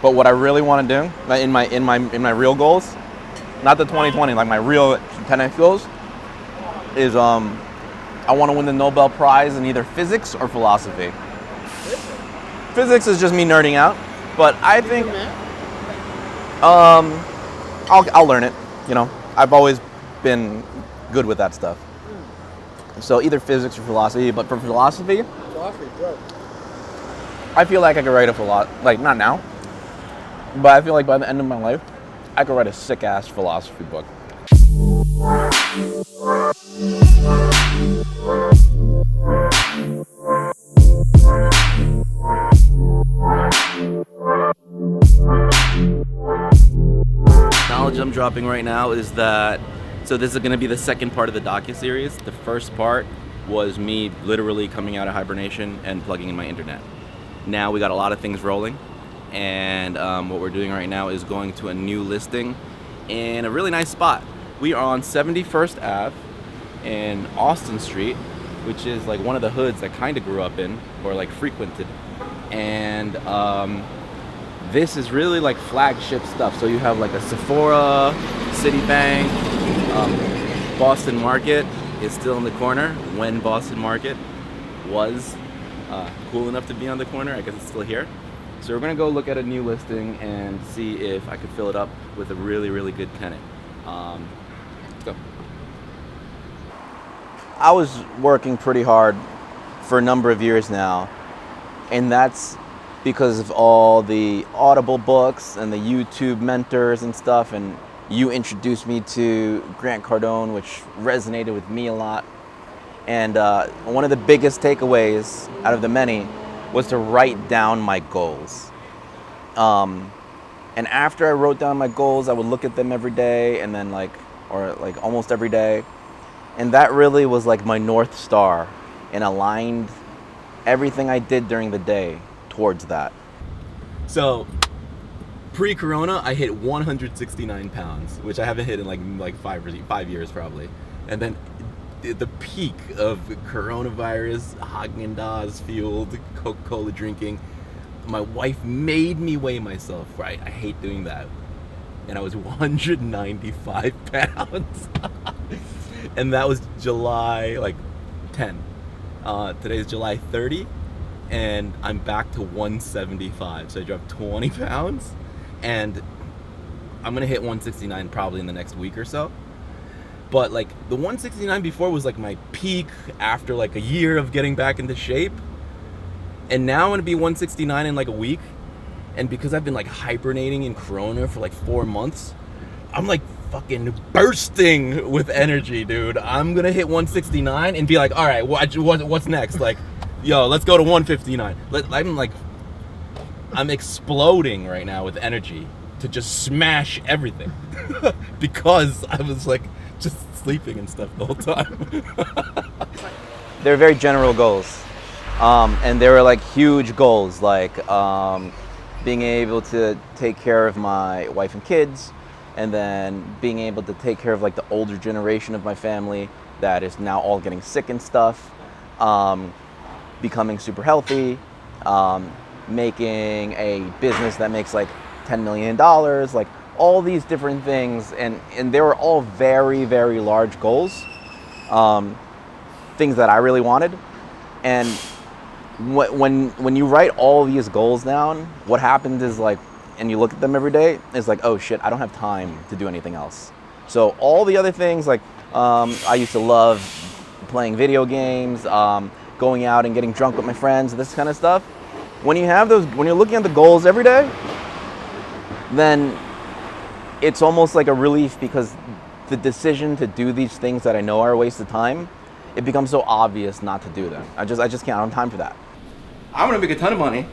But what I really want to do in my real goals, not the 2020, like my real 10x goals, is I want to win the Nobel Prize in either physics or philosophy. Physics is just me nerding out, but I think I'll learn it. You know, I've always been good with that stuff. So either physics or philosophy, but for philosophy, I feel like I could write like not now, but I feel like by the end of my life, I could write a sick-ass philosophy book. Knowledge I'm dropping right now is that, so this is going to be the second part of the docu-series. The first part was me literally coming out of hibernation and plugging in my internet. Now we got a lot of things rolling, and what we're doing right now is going to a new listing in a really nice spot. We are on 71st Ave in Austin Street, which is like one of the hoods I kind of grew up in or like frequented. And this is really like flagship stuff. So you have like a Sephora, Citibank, Boston Market is still in the corner when Boston Market was cool enough to be on the corner. I guess it's still here. So we're gonna go look at a new listing and see if I could fill it up with a really, really good tenant. Let's go. I was working pretty hard for a number of years now, and that's because of all the Audible books and the YouTube mentors and stuff, and you introduced me to Grant Cardone, which resonated with me a lot. And one of the biggest takeaways out of the many was to write down my goals. And after I wrote down my goals, I would look at them every day, and then or almost every day. And that really was like my North Star, and aligned everything I did during the day towards that. So pre-corona, I hit 169 pounds, which I haven't hit in like 5 years probably. And then the peak of coronavirus, Haagen-Dazs fueled Coca-Cola drinking, my wife made me weigh myself, right? I hate doing that. And I was 195 pounds. And that was July 10. Today's July 30. And I'm back to 175. So I dropped 20 pounds. And I'm going to hit 169 probably in the next week or so. But the 169 before was like my peak after like a year of getting back into shape. And now I'm going to be 169 in like a week. And because I've been like hibernating in Corona for like 4 months, I'm like fucking bursting with energy, dude. I'm going to hit 169 and be like, all right, what's next? Like, yo, let's go to 159. I'm exploding right now with energy to just smash everything because I was like just sleeping and stuff the whole time. They're very general goals. And they were like huge goals, like being able to take care of my wife and kids, and then being able to take care of like the older generation of my family that is now all getting sick and stuff, becoming super healthy, making a business that makes like $10 million, like all these different things. And they were all very, very large goals, things that I really wanted. And when you write all these goals down, what happens is and you look at them every day, it's like, oh shit, I don't have time to do anything else. So all the other things, I used to love playing video games, going out and getting drunk with my friends, this kind of stuff. When you're looking at the goals every day, then it's almost like a relief, because the decision to do these things that I know are a waste of time, it becomes so obvious not to do them. I just can't. I don't have time for that. I'm gonna make a ton of money.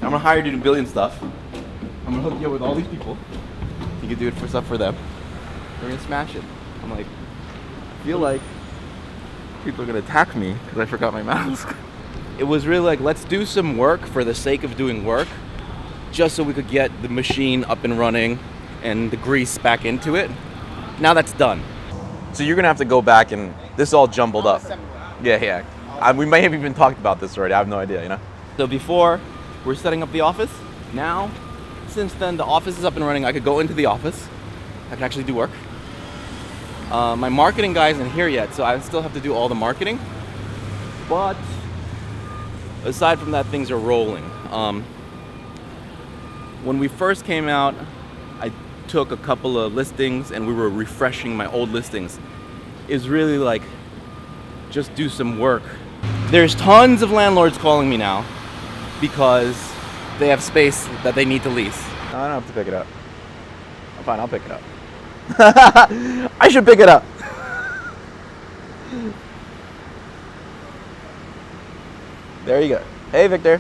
I'm gonna hire you to do billion stuff. I'm gonna hook you up with all these people. You can do it for stuff for them. We're gonna smash it. I feel like people are gonna attack me because I forgot my mask. It was really let's do some work for the sake of doing work, just so we could get the machine up and running and the grease back into it. Now that's done. So you're gonna have to go back, and this is all jumbled up. Yeah. We may have even talked about this already. I have no idea, So before, we're setting up the office. Now, since then, the office is up and running. I could go into the office. I could actually do work. My marketing guy isn't here yet, so I still have to do all the marketing. But aside from that, things are rolling. When we first came out, I took a couple of listings and we were refreshing my old listings. It's really like, just do some work. There's tons of landlords calling me now because they have space that they need to lease. No, I don't have to pick it up. I'm fine, I'll pick it up. I should pick it up. There you go. Hey, Victor.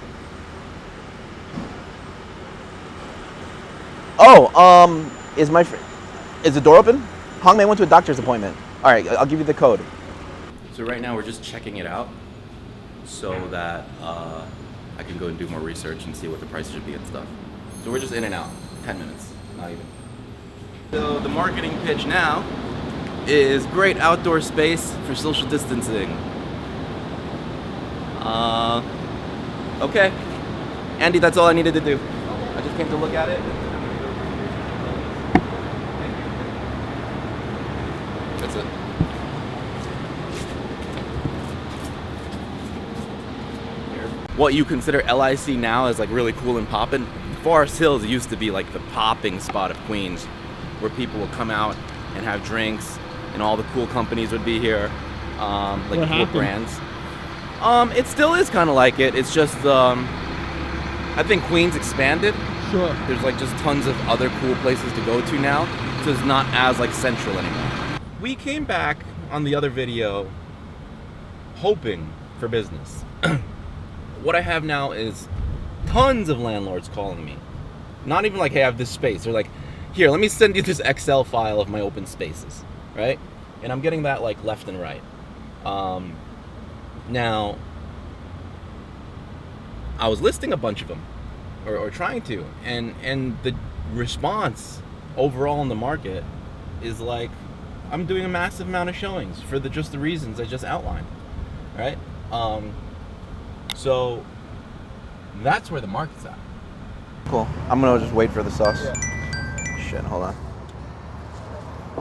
Oh, is the door open? Hongmei went to a doctor's appointment. All right, I'll give you the code. So right now we're just checking it out so that I can go and do more research and see what the price should be and stuff. So we're just in and out, 10 minutes, not even. So the marketing pitch now is great outdoor space for social distancing. Okay. Andy, that's all I needed to do. I just came to look at it. That's it. What you consider LIC now is like really cool and poppin'. Forest Hills used to be like the popping spot of Queens, where people would come out and have drinks, and all the cool companies would be here, like cool brands. It still is kind of like it. It's just, I think Queens expanded. Sure. There's like just tons of other cool places to go to now, so it's not as like central anymore. We came back on the other video hoping for business. What I have now is tons of landlords calling me. Not even like, hey, I have this space. They're like, here, let me send you this Excel file of my open spaces, right? And I'm getting that like left and right. Now, I was listing a bunch of them, or trying to, and the response overall in the market is like, I'm doing a massive amount of showings for just the reasons I just outlined, right? So that's where the market's at. Cool. I'm gonna just wait for the sauce. Yeah. Shit, hold on.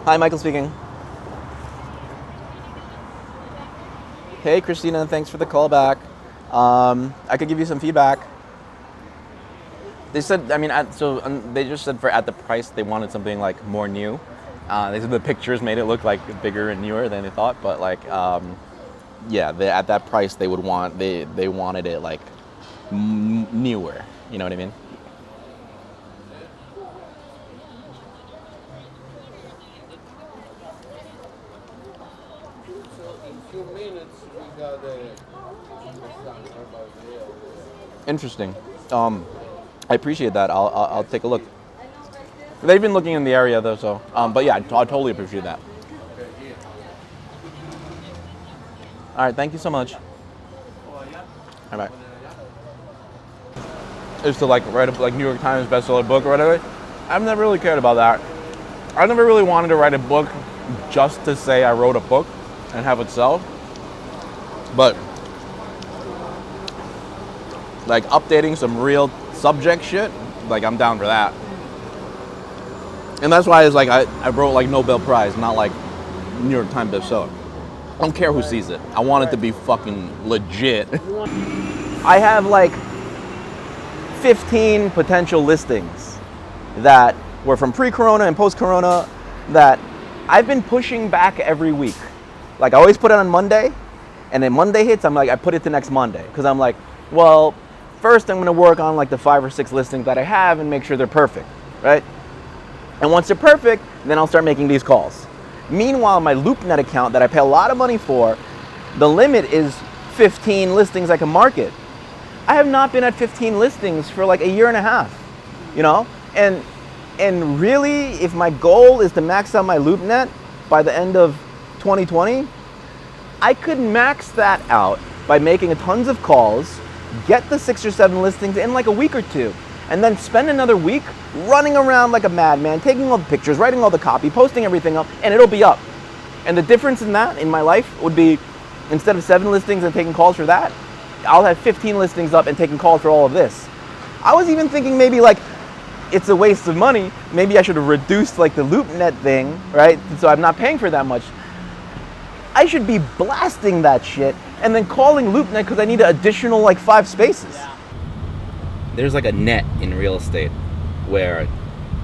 Hi, Michael speaking. Hey, Christina, thanks for the call back. I could give you some feedback. They said, I mean, they just said at the price they wanted something like more new. They said the pictures made it look like bigger and newer than they thought, but like, yeah, at that price they wanted it like newer. You know what I mean? Interesting. I appreciate that. I'll take a look. They've been looking in the area though, so. But yeah, I totally appreciate that. All right, thank you so much. All right. Is to like write a like New York Times bestseller book or whatever. I've never really cared about that. I never really wanted to write a book just to say I wrote a book and have it sell. But like updating some real subject shit, like I'm down for that. And that's why it's like I wrote like Nobel Prize, not like New York Times bestseller. I don't care who sees it. I want it to be fucking legit. I have like 15 potential listings that were from pre-corona and post-corona that I've been pushing back every week. Like I always put it on Monday, and then Monday hits, I'm like, I put it to next Monday. Because I'm like, well, first I'm gonna work on like the 5 or 6 listings that I have and make sure they're perfect, right? And once they're perfect, then I'll start making these calls. Meanwhile, my LoopNet account that I pay a lot of money for, the limit is 15 listings I can market. I have not been at 15 listings for like a year and a half, you know? And really, if my goal is to max out my LoopNet by the end of 2020, I could max that out by making tons of calls, get the 6 or 7 listings in like a week or 2, and then spend another week running around like a madman, taking all the pictures, writing all the copy, posting everything up, and it'll be up. And the difference in that in my life would be, instead of 7 listings and taking calls for that, I'll have 15 listings up and taking calls for all of this. I was even thinking maybe like, it's a waste of money. Maybe I should have reduced like the LoopNet thing, right? So I'm not paying for that much. I should be blasting that shit and then calling LoopNet because I need an additional like 5 spaces. Yeah. There's like a net in real estate where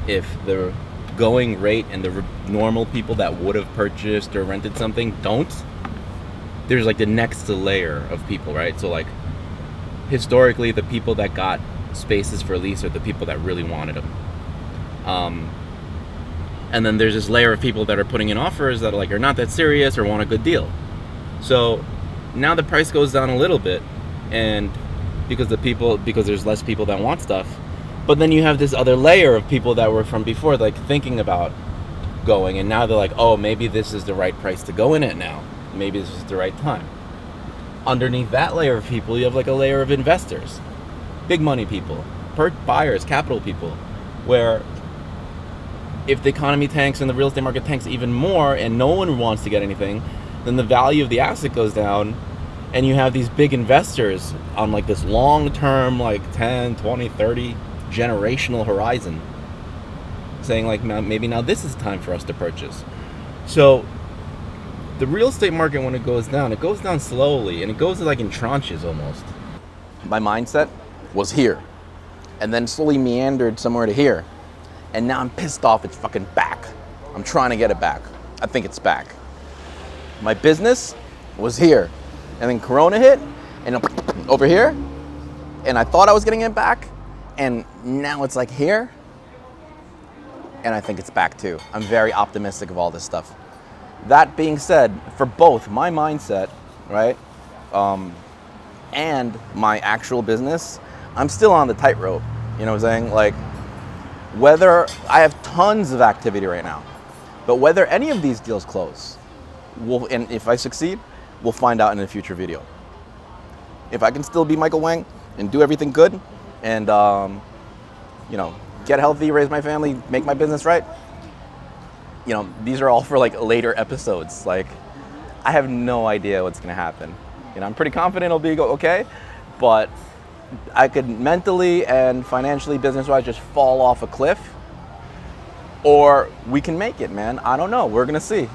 if the going rate and the normal people that would have purchased or rented something don't, there's like the next layer of people, right? So like historically the people that got spaces for lease are the people that really wanted them. And then there's this layer of people that are putting in offers that are not that serious or want a good deal. So now the price goes down a little bit, and because there's less people that want stuff. But then you have this other layer of people that were from before, like thinking about going, and now they're like, oh, maybe this is the right price to go in at now. Maybe this is the right time. Underneath that layer of people, you have like a layer of investors, big money people, buyers, capital people, where if the economy tanks and the real estate market tanks even more and no one wants to get anything, then the value of the asset goes down, and you have these big investors on like this long-term, like 10, 20, 30 generational horizon saying like, maybe now this is time for us to purchase. So the real estate market, when it goes down slowly, and it goes like in tranches almost. My mindset was here and then slowly meandered somewhere to here. And now I'm pissed off it's fucking back. I'm trying to get it back. I think it's back. My business was here. And then Corona hit, and over here. And I thought I was getting it back. And now it's like here. And I think it's back too. I'm very optimistic of all this stuff. That being said, for both my mindset, right, and my actual business, I'm still on the tightrope. You know what I'm saying? Like, whether I have tons of activity right now, but whether any of these deals close, and if I succeed, we'll find out in a future video. If I can still be Michael Wang and do everything good, and get healthy, raise my family, make my business right, these are all for like later episodes. Like, I have no idea what's gonna happen. I'm pretty confident it'll be okay, but I could mentally and financially, business-wise, just fall off a cliff, or we can make it, man. I don't know. We're gonna see.